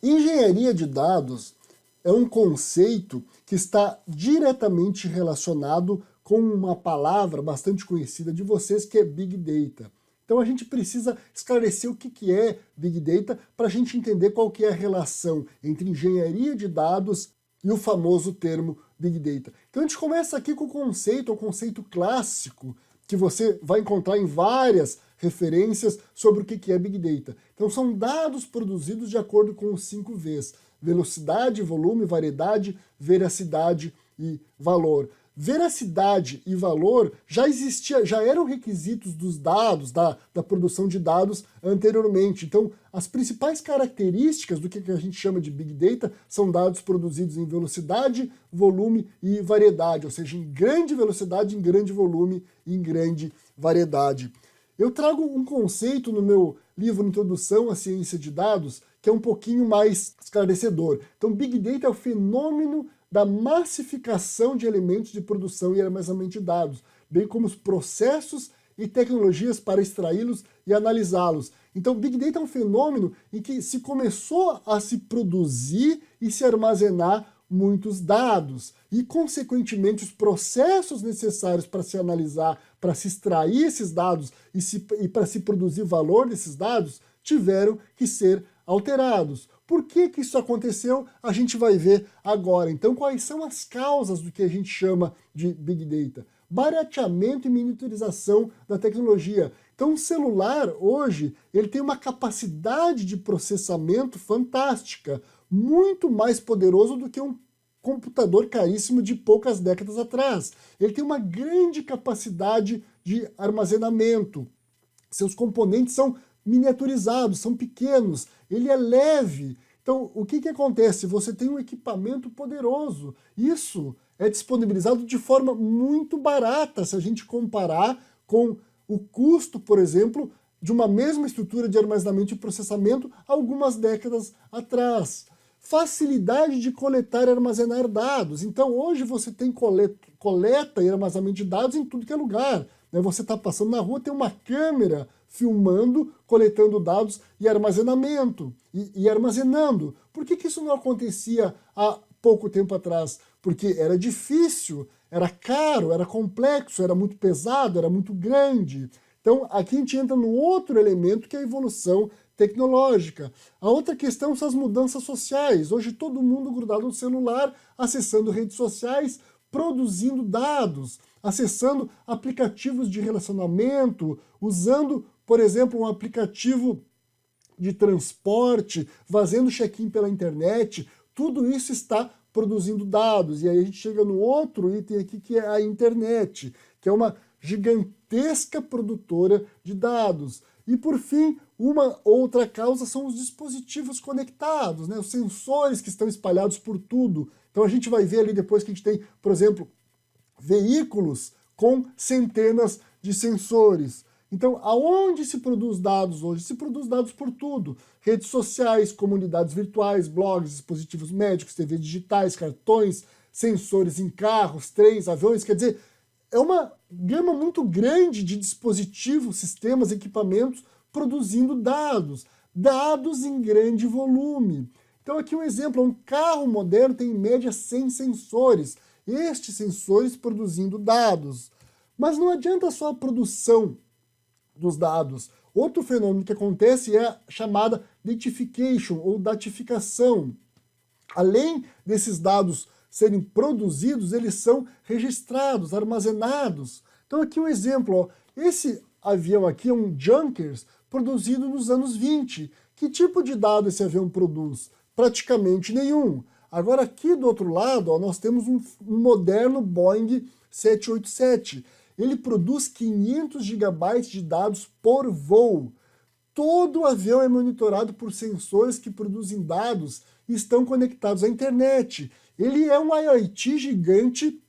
Engenharia de dados é um conceito que está diretamente relacionado com uma palavra bastante conhecida de vocês, que é Big Data. Então a gente precisa esclarecer o que é Big Data para a gente entender qual que é a relação entre engenharia de dados e o famoso termo Big Data. Então a gente começa aqui com o conceito clássico, que você vai encontrar em várias referências sobre o que é Big Data. Então são dados produzidos de acordo com os 5 Vs: velocidade, volume, variedade, veracidade e valor. Veracidade e valor já existia, já eram requisitos dos dados, da produção de dados anteriormente. Então, as principais características do que a gente chama de Big Data são dados produzidos em velocidade, volume e variedade, ou seja, em grande velocidade, em grande volume e em grande variedade. Eu trago um conceito no meu livro Introdução à Ciência de Dados que é um pouquinho mais esclarecedor. Então, Big Data é o fenômeno da massificação de elementos de produção e armazenamento de dados, bem como os processos e tecnologias para extraí-los e analisá-los. Então, Big Data é um fenômeno em que se começou a se produzir e se armazenar muitos dados e, consequentemente, os processos necessários para se analisar, para se extrair esses dados e para se produzir valor desses dados tiveram que ser alterados. Por que isso aconteceu? A gente vai ver agora. Então, quais são as causas do que a gente chama de Big Data? Barateamento e miniaturização da tecnologia. Então, o celular, hoje, ele tem uma capacidade de processamento fantástica, muito mais poderoso do que um computador caríssimo de poucas décadas atrás. Ele tem uma grande capacidade de armazenamento. Seus componentes são miniaturizados, são pequenos, ele é leve. Então, o que acontece? Você tem um equipamento poderoso. Isso é disponibilizado de forma muito barata, se a gente comparar com o custo, por exemplo, de uma mesma estrutura de armazenamento e processamento algumas décadas atrás. Facilidade de coletar e armazenar dados. Então, hoje você tem coleta e armazenamento de dados em tudo que é lugar. Você está passando na rua, tem uma câmera filmando, coletando dados e armazenamento, e armazenando. Por que isso não acontecia há pouco tempo atrás? Porque era difícil, era caro, era complexo, era muito pesado, era muito grande. Então aqui a gente entra no outro elemento que é a evolução tecnológica. A outra questão são as mudanças sociais. Hoje todo mundo grudado no celular, acessando redes sociais, produzindo dados, acessando aplicativos de relacionamento, usando, por exemplo, um aplicativo de transporte, fazendo check-in pela internet. Tudo isso está produzindo dados. E aí a gente chega no outro item aqui, que é a internet, que é uma gigantesca produtora de dados. E por fim, uma outra causa são os dispositivos conectados, os sensores que estão espalhados por tudo. Então a gente vai ver ali depois que a gente tem, por exemplo, veículos com centenas de sensores. Então, aonde se produz dados hoje? Se produz dados por tudo. Redes sociais, comunidades virtuais, blogs, dispositivos médicos, TV digitais, cartões, sensores em carros, trens, aviões. Quer dizer, é uma gama muito grande de dispositivos, sistemas, equipamentos produzindo dados. Dados em grande volume. Então aqui um exemplo, um carro moderno tem em média 100 sensores. Estes sensores produzindo dados. Mas não adianta só a produção dos dados. Outro fenômeno que acontece é a chamada datification ou datificação. Além desses dados serem produzidos, eles são registrados, armazenados. Então aqui um exemplo, ó. Esse avião aqui é um Junkers produzido nos anos 20. Que tipo de dado esse avião produz? Praticamente nenhum. Agora aqui do outro lado, ó, nós temos um moderno Boeing 787. Ele produz 500 gigabytes de dados por voo. Todo o avião é monitorado por sensores que produzem dados e estão conectados à internet. Ele é um IoT gigante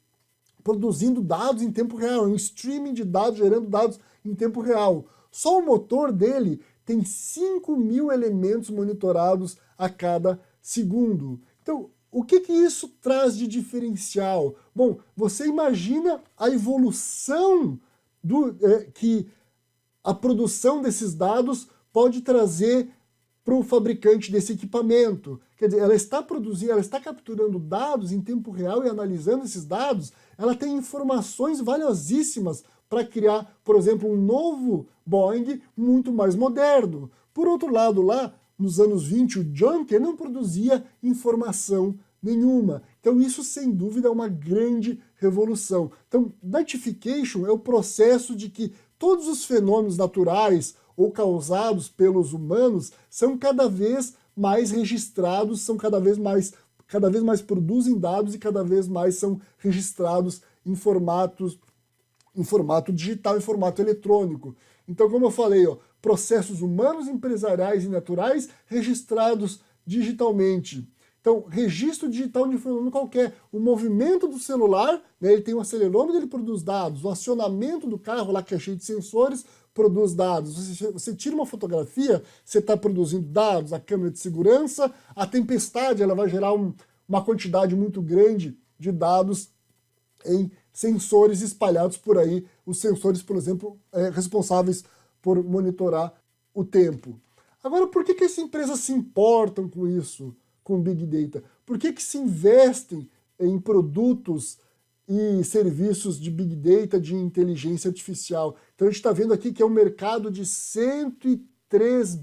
produzindo dados em tempo real, um streaming de dados, gerando dados em tempo real. Só o motor dele tem 5.000 elementos monitorados a cada segundo. Então, o que isso traz de diferencial? Bom, você imagina a evolução que a produção desses dados pode trazer para o fabricante desse equipamento. Quer dizer, ela está produzindo, ela está capturando dados em tempo real e analisando esses dados, ela tem informações valiosíssimas para criar, por exemplo, um novo Boeing muito mais moderno. Por outro lado, lá nos anos 20, o Junker não produzia informação nenhuma. Então isso, sem dúvida, é uma grande revolução. Então, datification é o processo de que todos os fenômenos naturais ou causados pelos humanos são cada vez mais registrados, são cada vez mais produzem dados e cada vez mais são registrados em formato digital, em formato eletrônico. Então, como eu falei, ó, processos humanos, empresariais e naturais registrados digitalmente. Então, registro digital de um fenômeno qualquer. O movimento do celular, né, ele tem um acelerômetro, ele produz dados. O acionamento do carro, lá que é cheio de sensores, produz dados. Você tira uma fotografia, você está produzindo dados. A câmera de segurança, a tempestade, ela vai gerar uma quantidade muito grande de dados em sensores espalhados por aí. Os sensores, por exemplo, responsáveis por monitorar o tempo. Agora, por que as empresas se importam com isso? Com Big Data? Por que se investem em produtos e serviços de Big Data, de inteligência artificial? Então a gente está vendo aqui que é um mercado de 103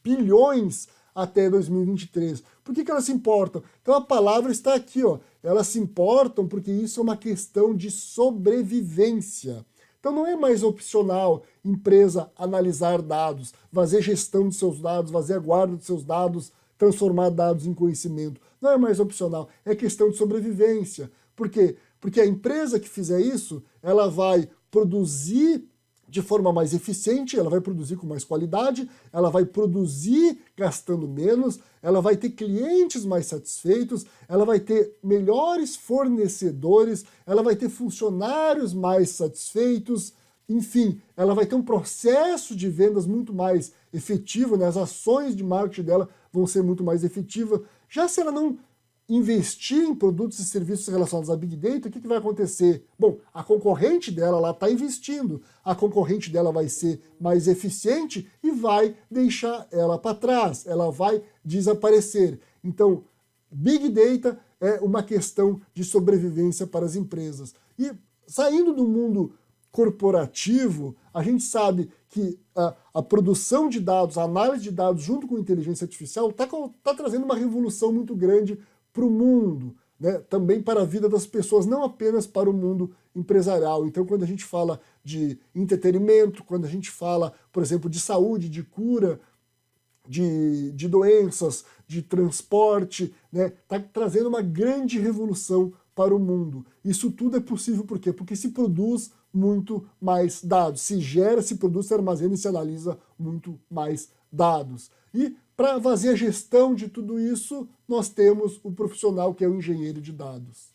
bilhões até 2023. Por que elas se importam? Então a palavra está aqui, ó. Elas se importam porque isso é uma questão de sobrevivência. Então não é mais opcional empresa analisar dados, fazer gestão de seus dados, fazer a guarda de seus dados, transformar dados em conhecimento. Não é mais opcional, é questão de sobrevivência. Por quê? Porque a empresa que fizer isso, ela vai produzir de forma mais eficiente, ela vai produzir com mais qualidade, ela vai produzir gastando menos, ela vai ter clientes mais satisfeitos, ela vai ter melhores fornecedores, ela vai ter funcionários mais satisfeitos, enfim, ela vai ter um processo de vendas muito mais efetivo, né? As ações de marketing dela vão ser muito mais efetivas. Já se ela não investir em produtos e serviços relacionados a Big Data, o que vai acontecer? Bom, a concorrente dela lá está investindo, a concorrente dela vai ser mais eficiente e vai deixar ela para trás, ela vai desaparecer. Então, Big Data é uma questão de sobrevivência para as empresas. E saindo do mundo corporativo, a gente sabe que a produção de dados, a análise de dados junto com a inteligência artificial está trazendo uma revolução muito grande para o mundo, né? Também para a vida das pessoas, não apenas para o mundo empresarial. Então, quando a gente fala de entretenimento, quando a gente fala, por exemplo, de saúde, de cura, de doenças, de transporte, né? Está trazendo uma grande revolução para o mundo. Isso tudo é possível por quê? Porque se produz muito mais dados, se gera, se produz, se armazena e se analisa muito mais dados. E para fazer a gestão de tudo isso, nós temos o profissional que é o engenheiro de dados.